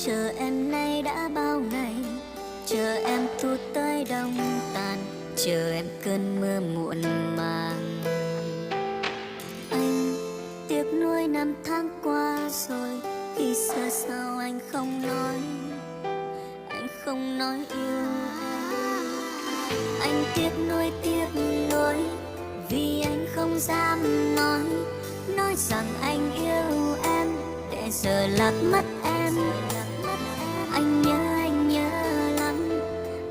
Chờ em nay đã bao ngày, chờ em thu tới đông tàn, chờ em cơn mưa muộn màng. Anh tiếc nuối năm tháng qua rồi, khi xưa sao anh không nói, anh không nói yêu em. Anh tiếc nuối vì anh không dám nói rằng anh yêu em, để giờ lạc mất em. Anh nhớ lắm,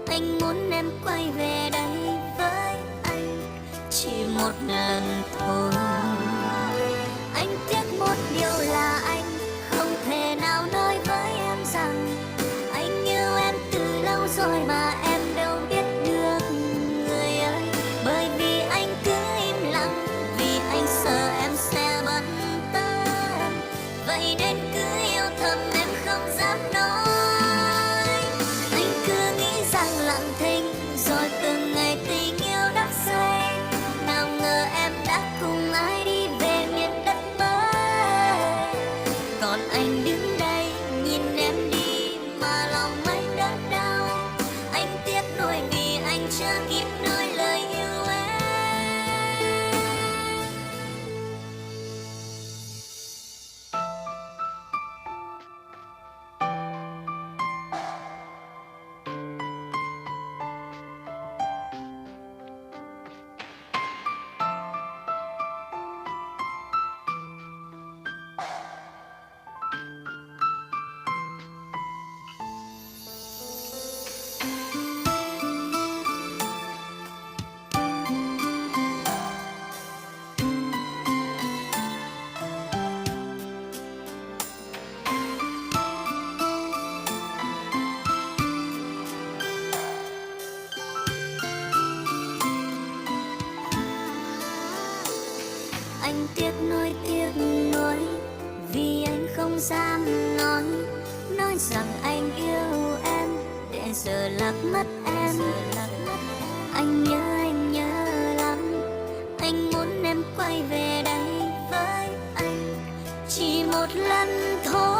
anh muốn em quay về đây với anh chỉ một lần thôi. Anh tiếc một điều là anh không thể nào nói với em rằng anh yêu em từ lâu rồi mà em đâu biết được người ơi. Bởi vì anh cứ im lặng, vì anh sợ em sẽ bận tâm, vậy nên cứ yêu thầm em không dám nói. Anh cứ nghĩ rằng lặng thinh rồi từng ngày tình yêu đắp xây, nào ngờ em đã cùng ai đi về miền đất mới. Còn anh đứng đây nhìn em đi mà lòng anh đớn đau. Anh tiếc nuối vì anh chưa kịp nói lời yêu em. Anh tiếc nuối vì anh không dám nói rằng anh yêu em, để giờ lạc mất em. Anh nhớ lắm, anh muốn em quay về đây với anh chỉ một lần thôi.